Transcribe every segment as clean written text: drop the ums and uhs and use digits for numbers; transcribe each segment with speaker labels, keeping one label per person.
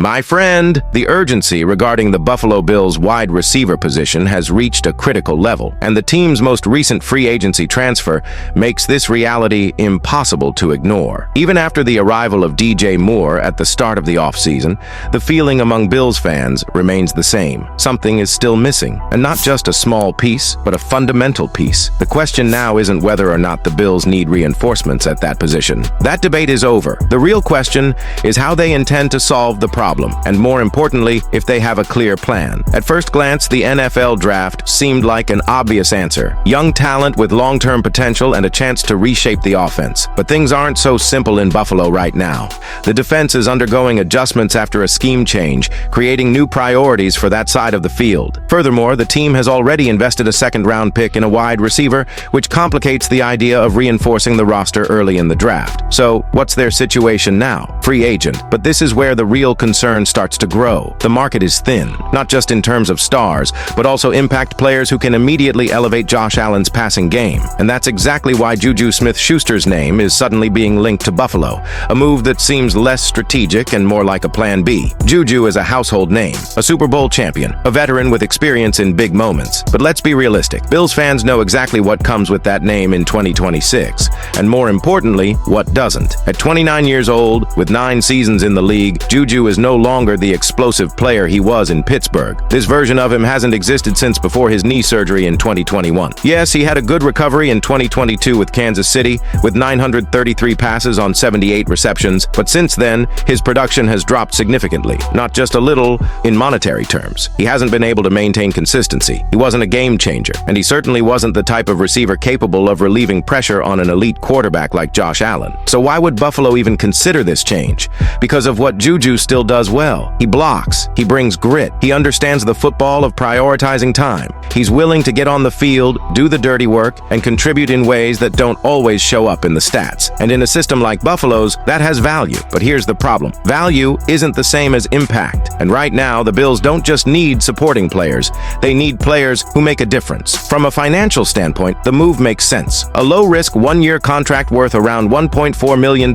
Speaker 1: My friend, the urgency regarding the Buffalo Bills wide receiver position has reached a critical level, and the team's most recent free agency transfer makes this reality impossible to ignore. Even after the arrival of DJ Moore at the start of the offseason, the feeling among Bills fans remains the same. Something is still missing, and not just a small piece, but a fundamental piece. The question now isn't whether or not the Bills need reinforcements at that position. That debate is over. The real question is how they intend to solve the problem, and more importantly, if they have a clear plan. At first glance, the NFL draft seemed like an obvious answer. Young talent with long-term potential and a chance to reshape the offense. But things aren't so simple in Buffalo right now. The defense is undergoing adjustments after a scheme change, creating new priorities for that side of the field. Furthermore, the team has already invested a second-round pick in a wide receiver, which complicates the idea of reinforcing the roster early in the draft. So, what's their situation now? Free agent. But this is where the real concern starts to grow. The market is thin, not just in terms of stars, but also impact players who can immediately elevate Josh Allen's passing game. And that's exactly why Juju Smith-Schuster's name is suddenly being linked to Buffalo, a move that seems less strategic and more like a plan B. Juju is a household name, a Super Bowl champion, a veteran with experience in big moments. But let's be realistic. Bills fans know exactly what comes with that name in 2026, and more importantly, what doesn't. At 29 years old, with 9 seasons in the league, Juju is no longer the explosive player he was in Pittsburgh. This version of him hasn't existed since before his knee surgery in 2021. Yes, he had a good recovery in 2022 with Kansas City, with 933 passes on 78 receptions, but since then, his production has dropped significantly. Not just a little, in monetary terms. He hasn't been able to maintain consistency. He wasn't a game changer, and he certainly wasn't the type of receiver capable of relieving pressure on an elite quarterback like Josh Allen. So why would Buffalo even consider this change? Because of what Juju still does well. He blocks, he brings grit, he understands the football of prioritizing time. He's willing to get on the field, do the dirty work, and contribute in ways that don't always show up in the stats. And in a system like Buffalo's, that has value. But here's the problem. Value isn't the same as impact. And right now, the Bills don't just need supporting players. They need players who make a difference. From a financial standpoint, the move makes sense. A low-risk one-year contract worth around $1.4 million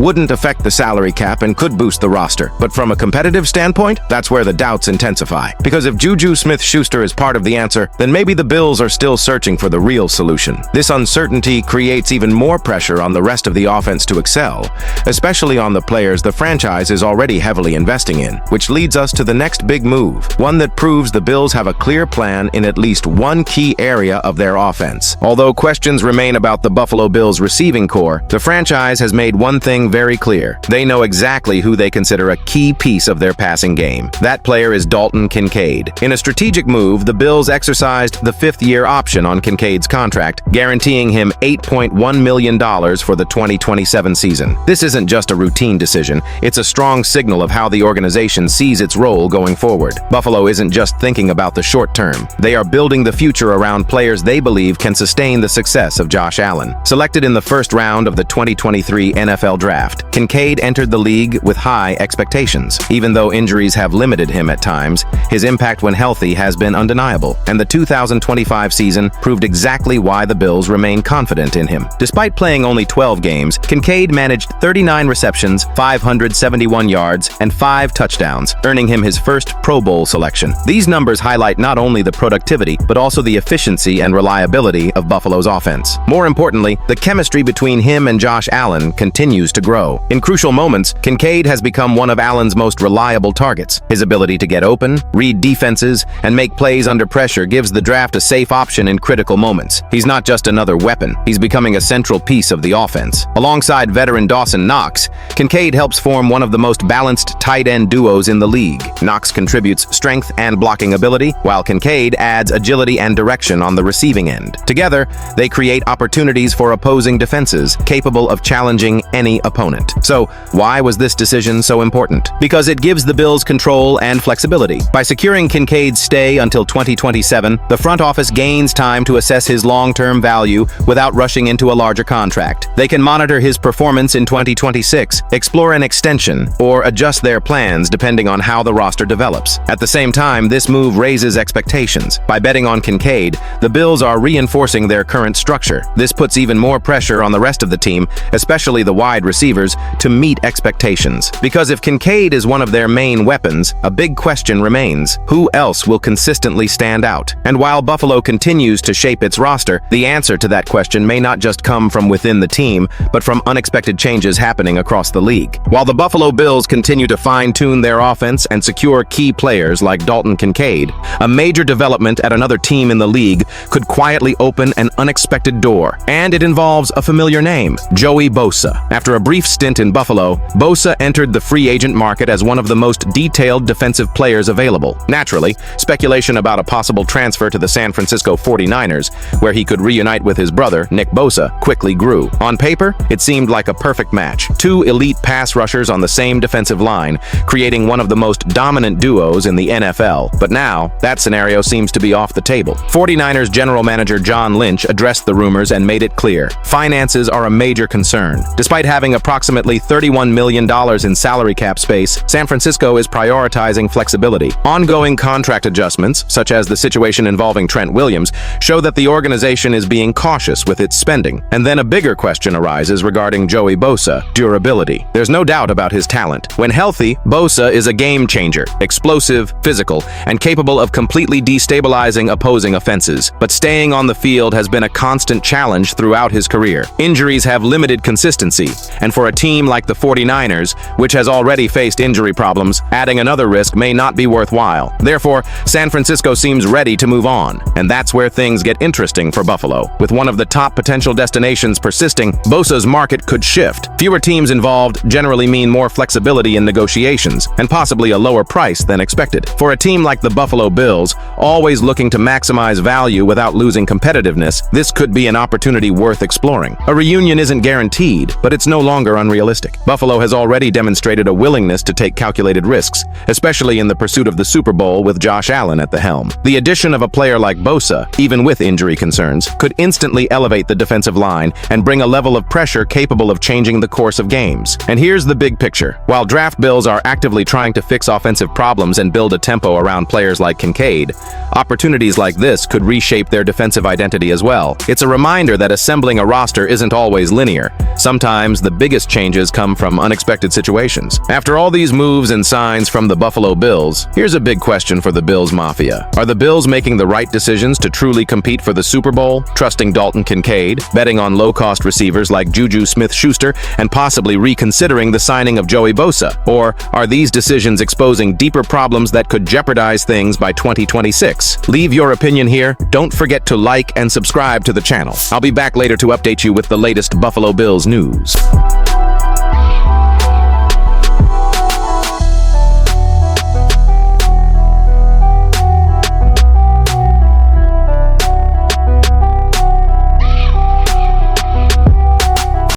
Speaker 1: wouldn't affect the salary cap and could boost the roster. But from a competitive standpoint, that's where the doubts intensify. Because if Juju Smith-Schuster is part of the answer, then maybe the Bills are still searching for the real solution. This uncertainty creates even more pressure on the rest of the offense to excel, especially on the players the franchise is already heavily investing in, which leads us to the next big move, one that proves the Bills have a clear plan in at least one key area of their offense. Although questions remain about the Buffalo Bills receiving core, the franchise has made one thing very clear. They know exactly who they consider a key piece of their passing game. That player is Dalton Kincaid. In a strategic move, the Bills exercised the 5th-year option on Kincaid's contract, guaranteeing him $8.1 million for the 2027 season. This isn't just a routine decision, it's a strong signal of how the organization sees its role going forward. Buffalo isn't just thinking about the short term. They are building the future around players they believe can sustain the success of Josh Allen. Selected in the first round of the 2023 NFL Draft, Kincaid entered the league with high expectations. Even though injuries have limited him at times, his impact when healthy has been undeniable, and the 2025 season proved exactly why the Bills remain confident in him. Despite playing only 12 games, Kincaid managed 39 receptions, 571 yards, and 5 touchdowns, earning him his first Pro Bowl selection. These numbers highlight not only the productivity, but also the efficiency and reliability of Buffalo's offense. More importantly, the chemistry between him and Josh Allen continues to grow. In crucial moments, Kincaid has become one of Allen's most reliable targets. His ability to get open, read defenses, and make plays under pressure gives the draft a safe option in critical moments. He's not just another weapon, he's becoming a central piece of the offense. Alongside veteran Dawson Knox, Kincaid helps form one of the most balanced tight end duos in the league. Knox contributes strength and blocking ability, while Kincaid adds agility and direction on the receiving end. Together, they create opportunities for opposing defenses capable of challenging any opponent. So, why was this decision so important? Because it gives the Bills control and flexibility. By securing Kincaid's stay until 2027, the front office gains time to assess his long-term value without rushing into a larger contract. They can monitor his performance in 2026, explore an extension, or adjust their plans depending on how the roster develops. At the same time, this move raises expectations. By betting on Kincaid, the Bills are reinforcing their current structure. This puts even more pressure on the rest of the team, especially the wide receivers, to meet expectations. Because if Kincaid Kincaid is one of their main weapons, a big question remains: who else will consistently stand out? And while Buffalo continues to shape its roster, the answer to that question may not just come from within the team, but from unexpected changes happening across the league. While the Buffalo Bills continue to fine-tune their offense and secure key players like Dalton Kincaid, a major development at another team in the league could quietly open an unexpected door. And it involves a familiar name: Joey Bosa. After a brief stint in Buffalo, Bosa entered the free agent market as one of the most detailed defensive players available. Naturally, speculation about a possible transfer to the San Francisco 49ers, where he could reunite with his brother, Nick Bosa, quickly grew. On paper, it seemed like a perfect match. Two elite pass rushers on the same defensive line, creating one of the most dominant duos in the NFL. But now, that scenario seems to be off the table. 49ers general manager John Lynch addressed the rumors and made it clear: finances are a major concern. Despite having approximately $31 million in salary cap space, San Francisco is prioritizing flexibility. Ongoing contract adjustments, such as the situation involving Trent Williams, show that the organization is being cautious with its spending. And then a bigger question arises regarding Joey Bosa: durability. There's no doubt about his talent. When healthy, Bosa is a game changer, explosive, physical, and capable of completely destabilizing opposing offenses. But staying on the field has been a constant challenge throughout his career. Injuries have limited consistency, and for a team like the 49ers, which has already faced injury problems, adding another risk may not be worthwhile. Therefore, San Francisco seems ready to move on, and that's where things get interesting for Buffalo. With one of the top potential destinations persisting, Bosa's market could shift. Fewer teams involved generally mean more flexibility in negotiations, and possibly a lower price than expected. For a team like the Buffalo Bills, always looking to maximize value without losing competitiveness, this could be an opportunity worth exploring. A reunion isn't guaranteed, but it's no longer unrealistic. Buffalo has already demonstrated a willingness to take calculated risks, especially in the pursuit of the Super Bowl with Josh Allen at the helm. The addition of a player like Bosa, even with injury concerns, could instantly elevate the defensive line and bring a level of pressure capable of changing the course of games. And here's the big picture. While draft bills are actively trying to fix offensive problems and build a tempo around players like Kincaid, opportunities like this could reshape their defensive identity as well. It's a reminder that assembling a roster isn't always linear. Sometimes the biggest changes come from unexpected situations. After all these moves and signs from the Buffalo Bills, here's a big question for the Bills Mafia. Are the Bills making the right decisions to truly compete for the Super Bowl, trusting Dalton Kincaid, betting on low-cost receivers like Juju Smith-Schuster, and possibly reconsidering the signing of Joey Bosa? Or are these decisions exposing deeper problems that could jeopardize things by 2026? Leave your opinion here. Don't forget to like and subscribe to the channel. I'll be back later to update you with the latest Buffalo Bills news.